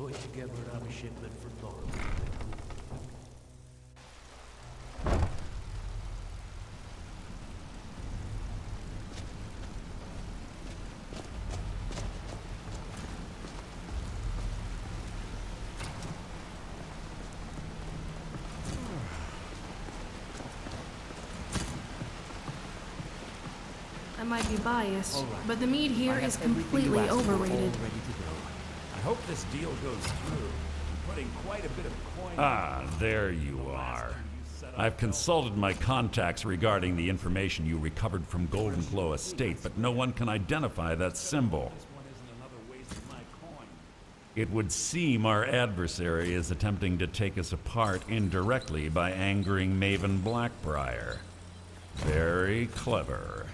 Put together another shipment for tomorrow. I might be biased, Right. but the mead here is completely overrated. I hope this deal goes through. I'm putting quite a bit of coin. Ah, there you are. I've consulted my contacts regarding the information you recovered from Golden Glow Estate, but no one can identify that symbol. This one isn't another waste of my coin. It would seem our adversary is attempting to take us apart indirectly by angering Maven Blackbriar. Very clever.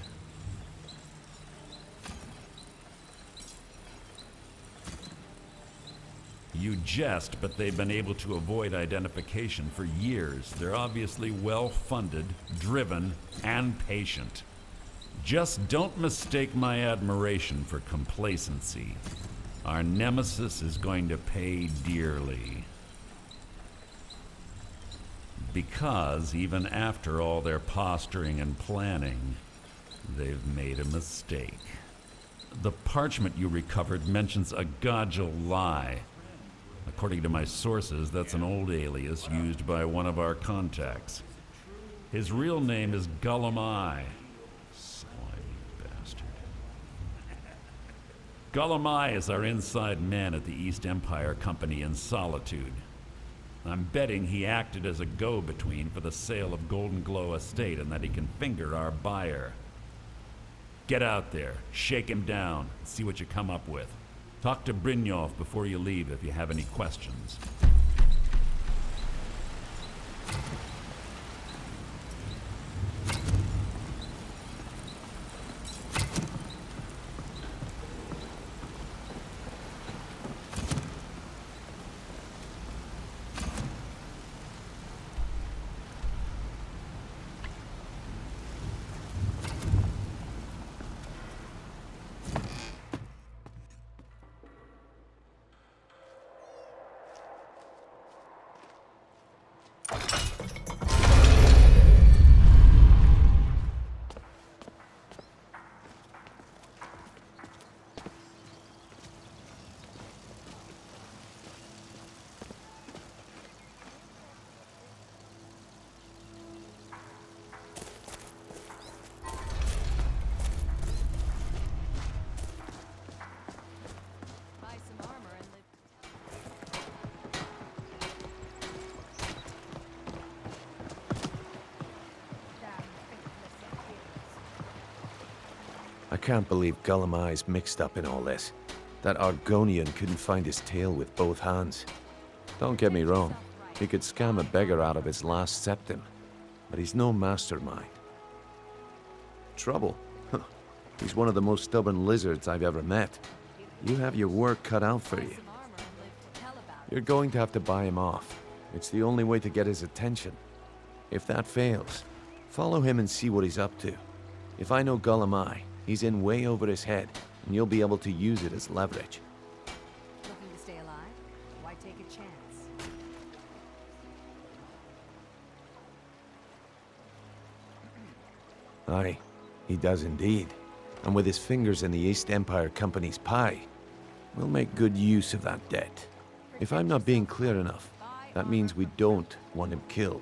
You jest, but they've been able to avoid identification for years. They're obviously well-funded, driven, and patient. Just don't mistake my admiration for complacency. Our nemesis is going to pay dearly. Because even after all their posturing and planning, they've made a mistake. The parchment you recovered mentions a Godgel lie. According to my sources, that's an old alias used by one of our contacts. His real name is Gullum-I. Slimy bastard. Gullum-I is our inside man at the East Empire Company in Solitude. I'm betting he acted as a go-between for the sale of Golden Glow Estate and that he can finger our buyer. Get out there, shake him down, and see what you come up with. Talk to Brynjolf before you leave if you have any questions. I can't believe Gullum-I's mixed up in all this. That Argonian couldn't find his tail with both hands. Don't get me wrong, he could scam a beggar out of his last septim, but he's no mastermind. Trouble? Huh. He's one of the most stubborn lizards I've ever met. You have your work cut out for you. You're going to have to buy him off. It's the only way to get his attention. If that fails, follow him and see what he's up to. If I know Gullum-I, he's in way over his head, and you'll be able to use it as leverage. Looking to stay alive? Why take a chance? Aye, he does indeed. And with his fingers in the East Empire Company's pie, we'll make good use of that debt. If I'm not being clear enough, that means we don't want him killed.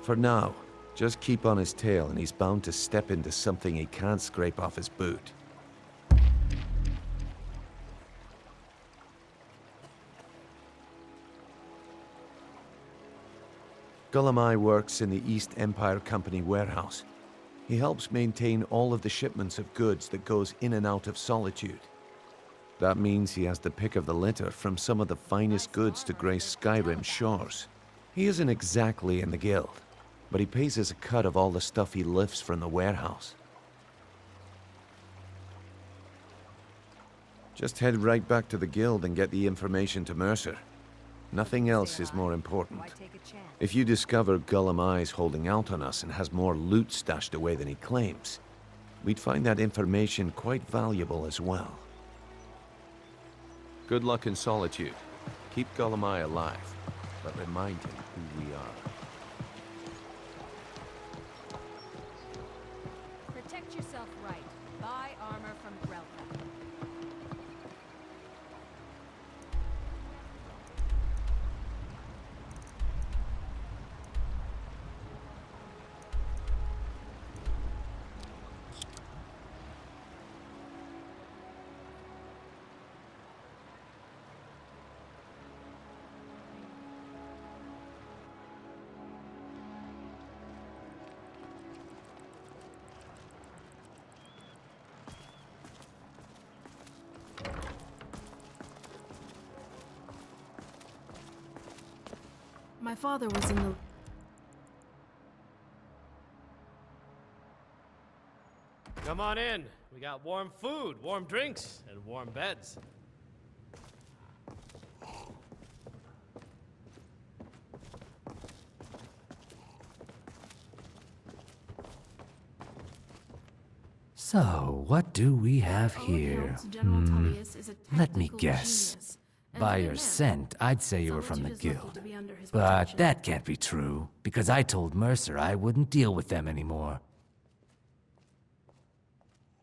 For now, just keep on his tail and he's bound to step into something he can't scrape off his boot. Gullum-I works in the East Empire Company warehouse. He helps maintain all of the shipments of goods that goes in and out of Solitude. That means he has the pick of the litter from some of the finest goods to grace Skyrim's shores. He isn't exactly in the guild, but he pays us a cut of all the stuff he lifts from the warehouse. Just head right back to the guild and get the information to Mercer. Nothing else is more important. If you discover Gullum-I's holding out on us and has more loot stashed away than he claims, we'd find that information quite valuable as well. Good luck in Solitude. Keep Golemai alive, but remind him who we are. Protect yourself right. Buy armor from Grelka. My father was in the... Come on in. We got warm food, warm drinks, and warm beds. So, what do we have All here? accounts, General Tullius is a Let me tactical guess. genius, and By a your man. scent, I'd say you were from the Solitude is lucky guild. to be under his But protection. that can't be true, because I told Mercer I wouldn't deal with them anymore.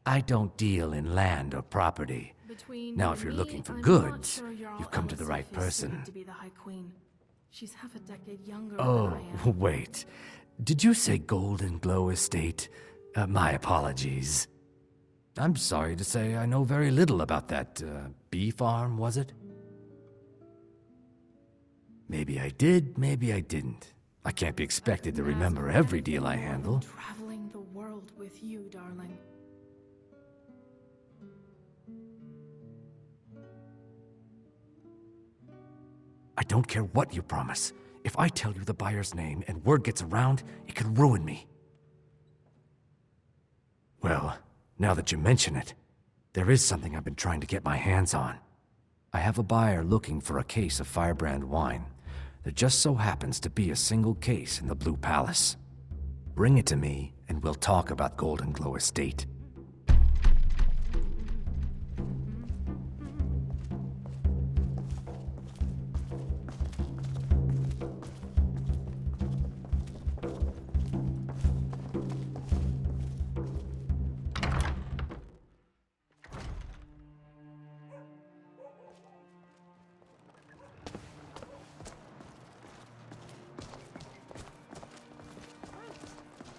I don't deal in land or property. Between Now, you if and you're me, looking for I'm not goods, sure Jarl you've come to the Elisif right is person. suited to be the High Queen. She's half a decade younger Oh, than I am. wait. Did you say Golden Glow Estate? My apologies. I'm sorry to say I know very little about that, bee farm, was it? Maybe I did, maybe I didn't. I can't be expected to remember every deal I handle. Traveling the world with you, darling. I don't care what you promise. If I tell you the buyer's name and word gets around, it could ruin me. Well, now that you mention it, there is something I've been trying to get my hands on. I have a buyer looking for a case of Firebrand wine. There just so happens to be a single case in the Blue Palace. Bring it to me, and we'll talk about Golden Glow Estate.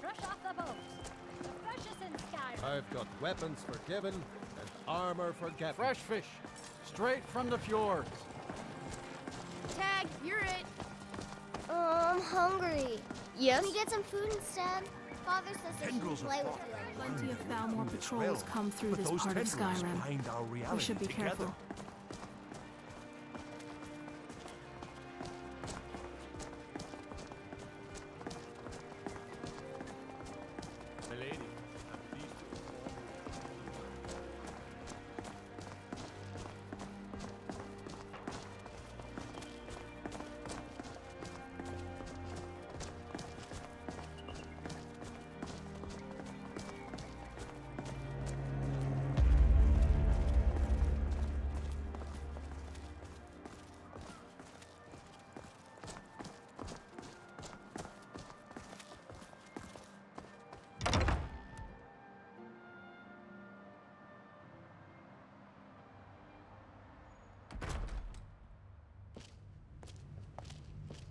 Fresh off the boat. The freshest in Skyrim. I've got weapons for Given and armor for Getting. Fresh fish, straight from the fjords. Tag, you're it. Oh, I'm hungry. Yes? Can we get some food instead? Father says that he can Tendrils of play with fog. you. Plenty of Thalmor patrols come through But this those part of tendrils Skyrim. bind our We reality should be together. careful. Milady.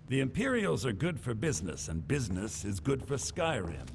The Imperials are good for business, and business is good for Skyrim.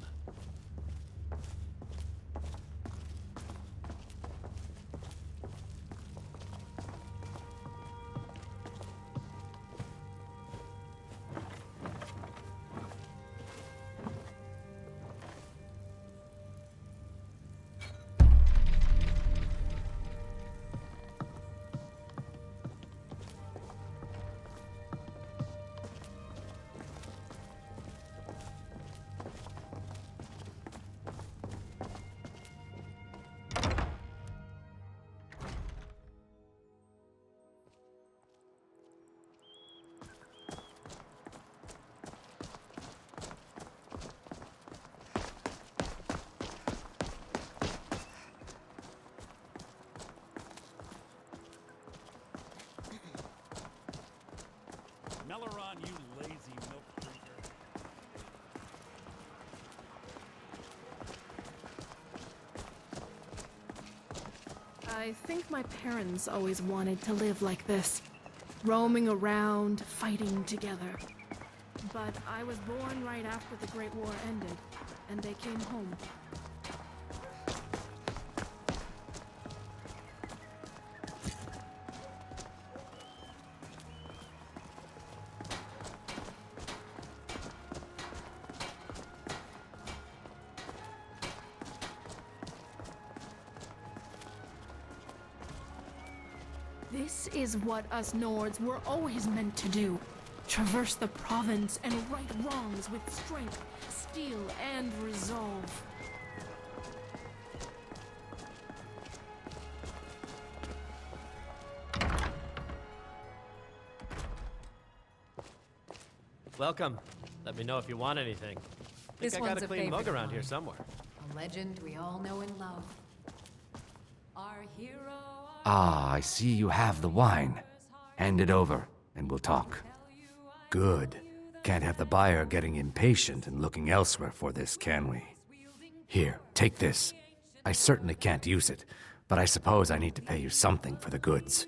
I think my parents always wanted to live like this, roaming around, fighting together. But I was born right after the Great War ended, and they came home. This is what us Nords were always meant to do. Traverse the province and right wrongs with strength, steel, and resolve. Welcome. Let me know if you want anything. This I got one's a a clean mug favorite around of here mine. somewhere. A legend we all know and love. Our hero. Ah, I see you have the wine. Hand it over, and we'll talk. Good. Can't have the buyer getting impatient and looking elsewhere for this, can we? Here, take this. I certainly can't use it, but I suppose I need to pay you something for the goods.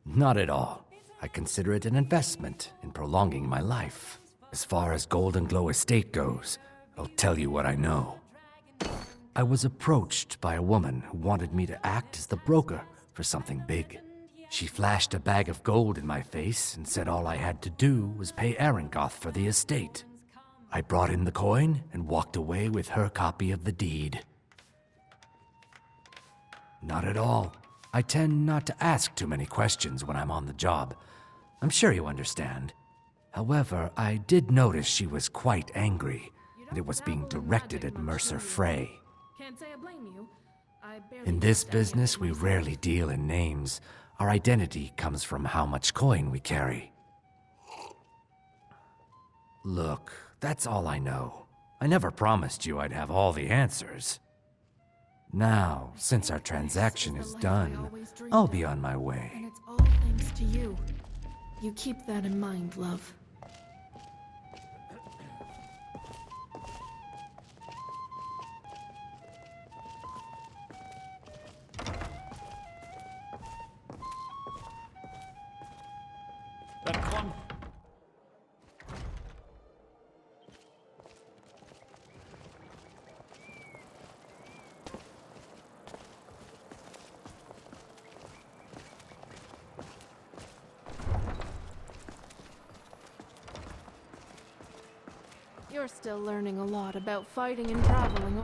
Not at all. I consider it an investment in prolonging my life. As far as Golden Glow Estate goes, I'll tell you what I know. I was approached by a woman who wanted me to act as the broker for something big. She flashed a bag of gold in my face and said all I had to do was pay Arangoth for the estate. I brought in the coin and walked away with her copy of the deed. Not at all. I tend not to ask too many questions when I'm on the job. I'm sure you understand. However, I did notice she was quite angry, and it was being directed at Mercer Frey. Can't say I blame you. I barely In this trust any of business, it we myself. rarely deal in names. Our identity comes from how much coin we carry. Look, that's all I know. I never promised you I'd have all the answers. Now, since our transaction is done, I'll be on my And way. it's all thanks to you. You keep that in mind, love. That clump. You're still learning a lot about fighting and traveling.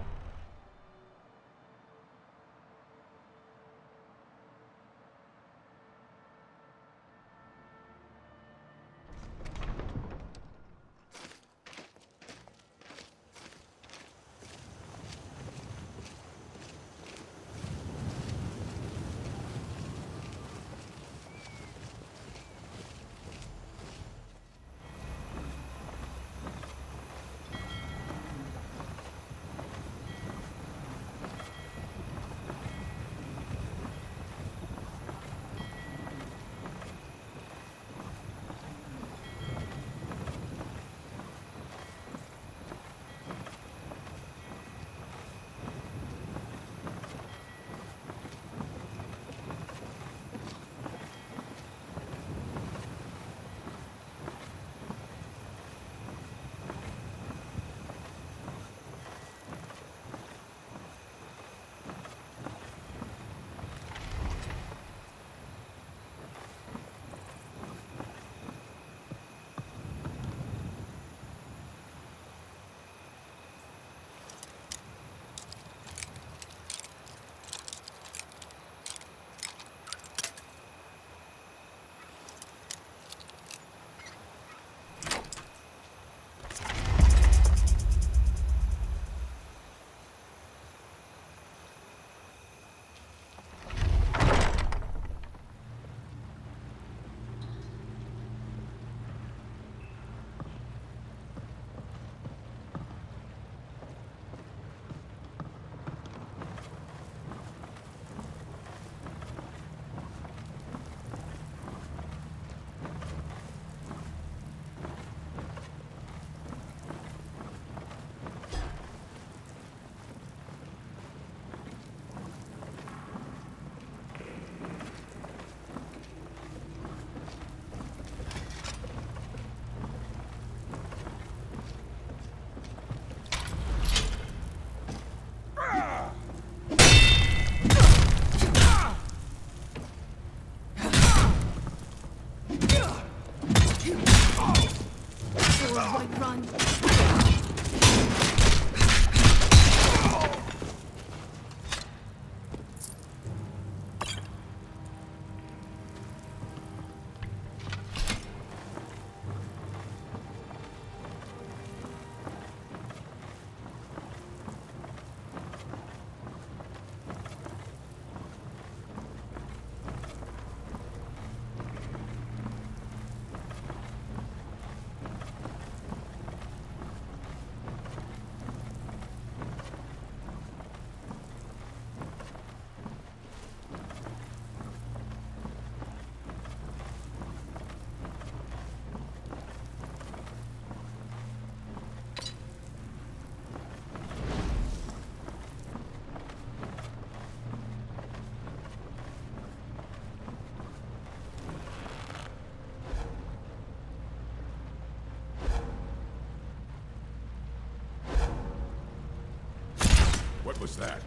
that?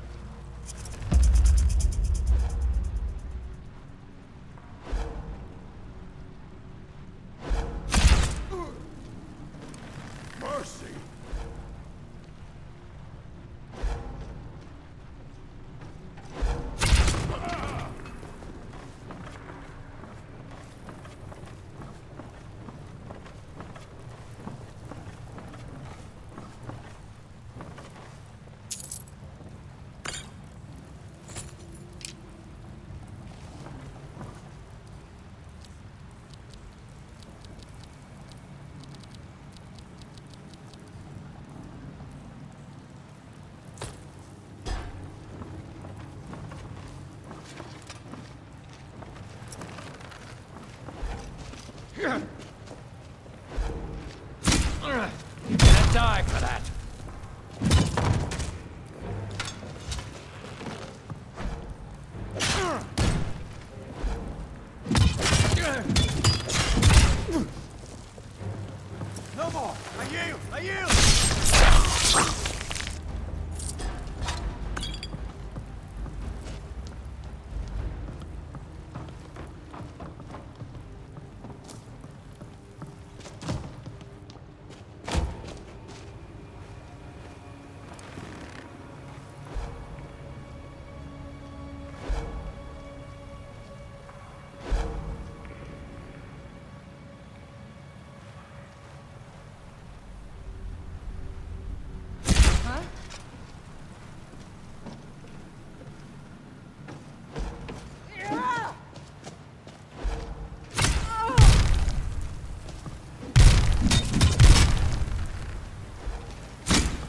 Mercy! You're gonna die for that. No more! I yield! I yield!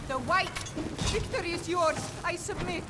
The white! Victory is yours! I submit!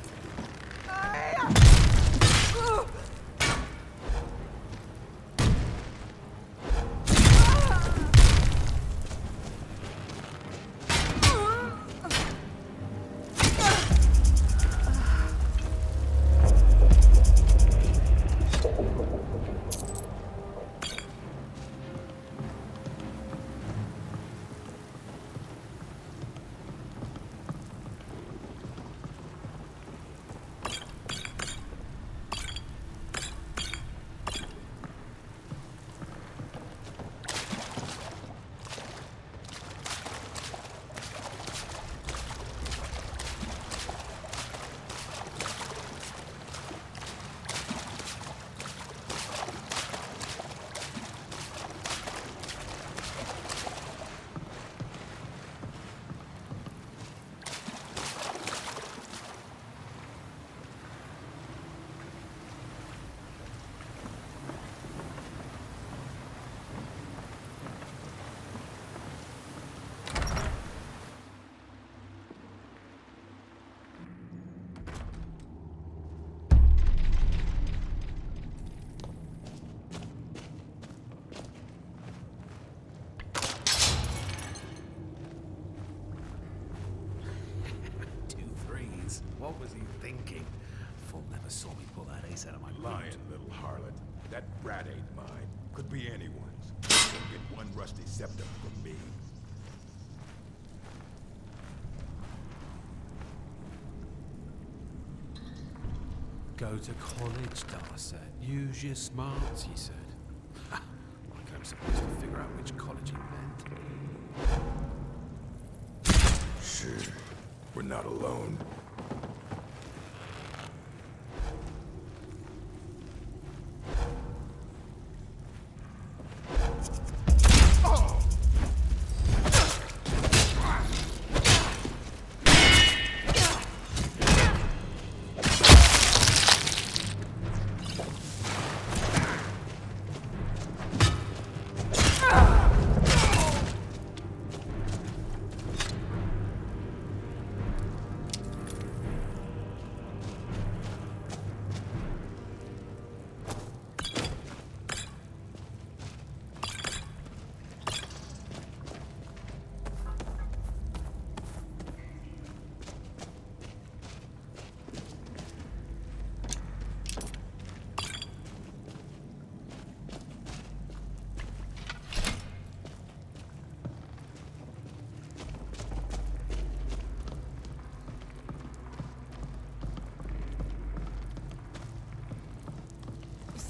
What was he thinking? Fool never saw me pull that ace out of my Lying, boot. little harlot. That brat ain't mine. Could be anyone's. Don't get one rusty scepter from me. Go to college, Darcy. Use your smarts, he said. Like I'm supposed to figure out which college he meant. Sure. We're not alone.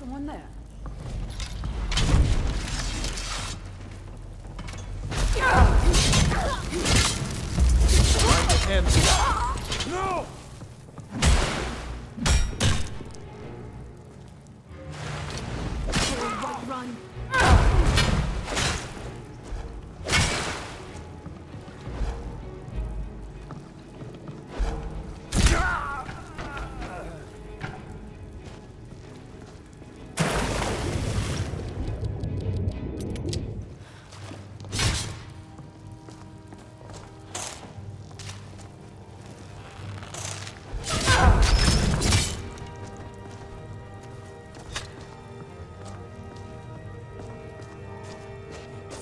Someone there. Right at him. No! Run.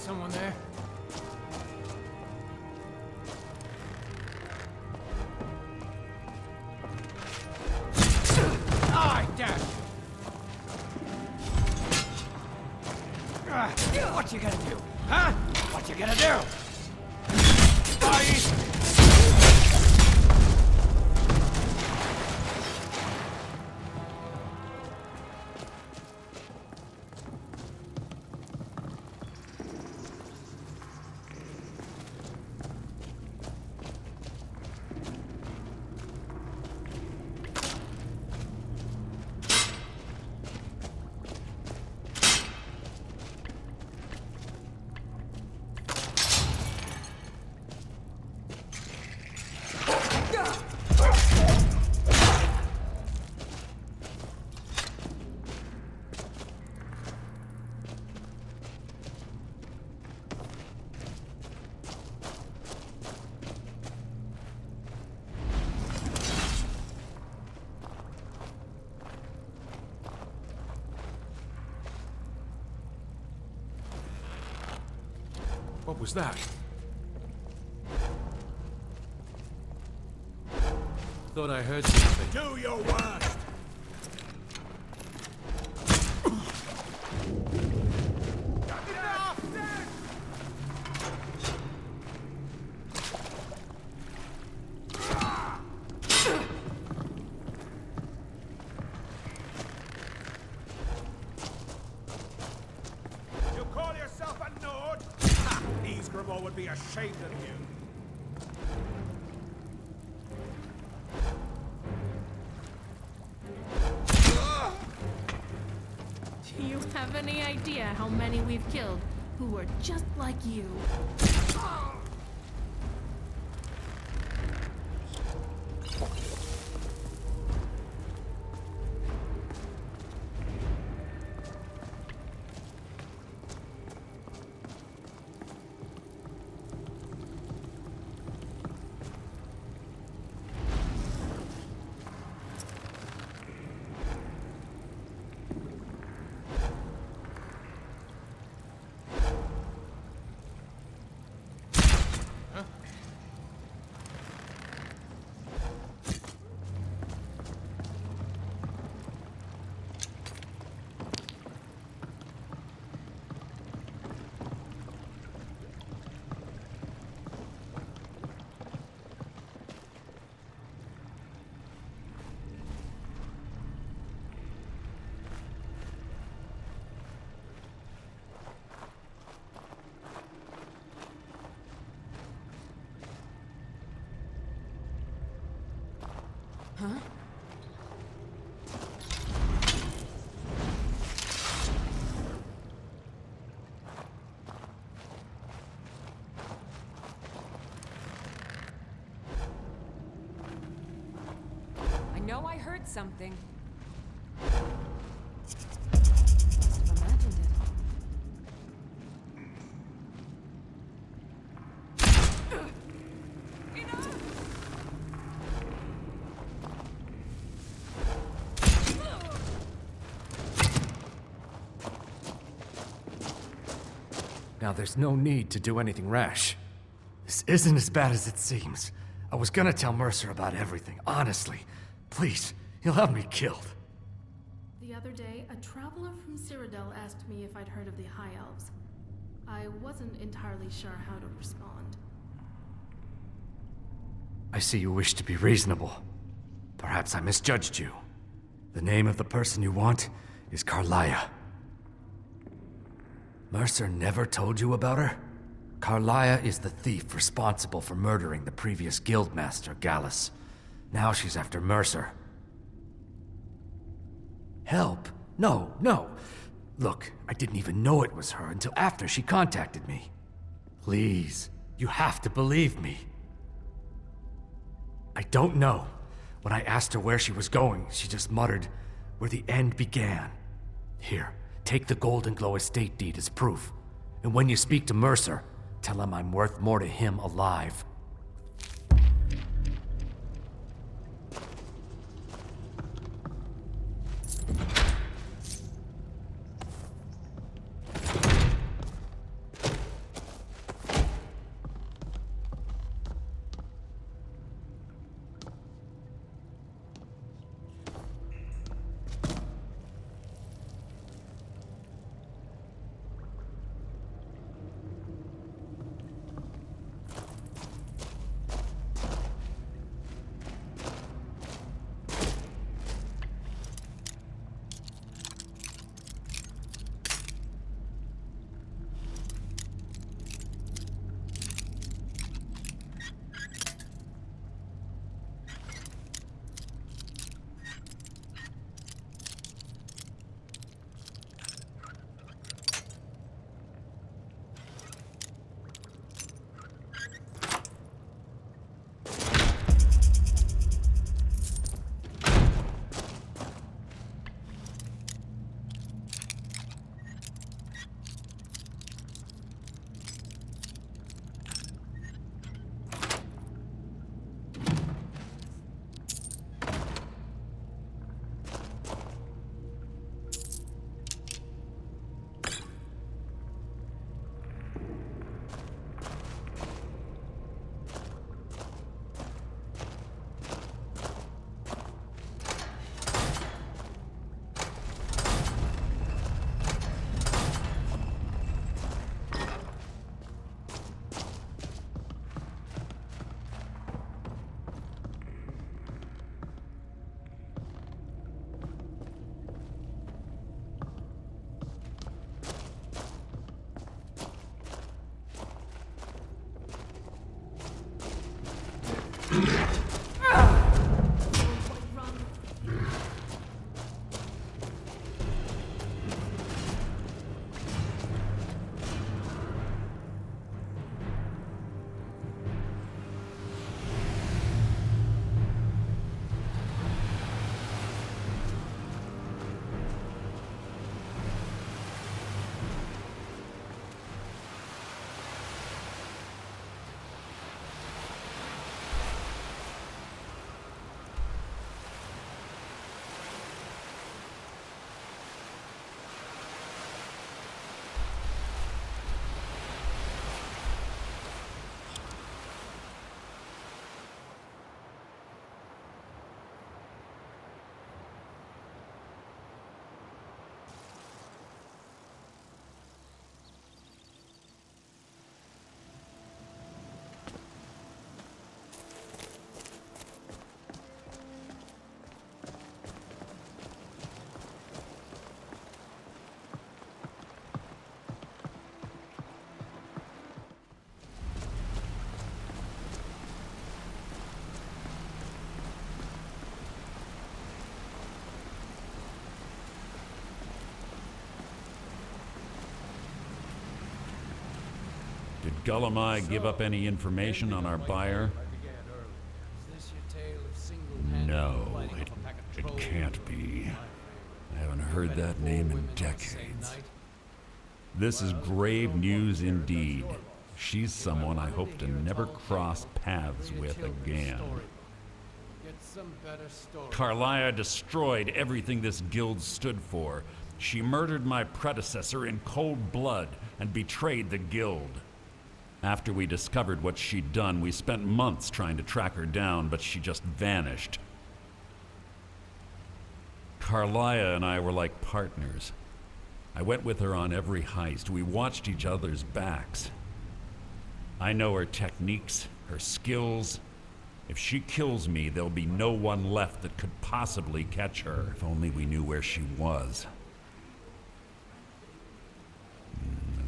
Someone there? I dash! What you gonna do? Huh? What you gonna do? What was that? Thought I heard something. Do your worst! You call yourself a Nord? Ha! These Grimo would be ashamed of you. Do you have any idea how many we've killed who were just like you? Huh? I know I heard something. Now, there's no need to do anything rash. This isn't as bad as it seems. I was gonna tell Mercer about everything, honestly. Please, he'll have me killed. The other day, a traveler from Cyrodiil asked me if I'd heard of the High Elves. I wasn't entirely sure how to respond. I see you wish to be reasonable. Perhaps I misjudged you. The name of the person you want is Carlia. Mercer never told you about her? Carlia is the thief responsible for murdering the previous guildmaster, Gallus. Now she's after Mercer. Help? No, no. Look, I didn't even know it was her until after she contacted me. Please, you have to believe me. I don't know. When I asked her where she was going, she just muttered, "Where the end began." Here, take the Golden Glow estate deed as proof. And when you speak to Mercer, tell him I'm worth more to him alive. Did Gullumai give up any information on our buyer? No, it can't be. I haven't heard that name in decades. This is grave news indeed. She's someone I hope to never cross paths with again. Carlia destroyed everything this guild stood for. She murdered my predecessor in cold blood and betrayed the guild. After we discovered what she'd done, we spent months trying to track her down, but she just vanished. Carlia and I were like partners. I went with her on every heist. We watched each other's backs. I know her techniques, her skills. If she kills me, there'll be no one left that could possibly catch her. If only we knew where she was.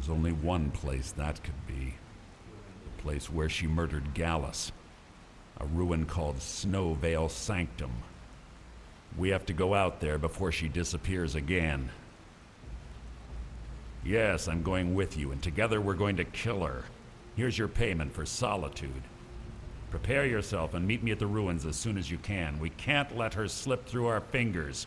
There's only one place that could be. The place where she murdered Gallus. A ruin called Snow Vale Sanctum. We have to go out there before she disappears again. Yes, I'm going with you, and together we're going to kill her. Here's your payment for solitude. Prepare yourself and meet me at the ruins as soon as you can. We can't let her slip through our fingers.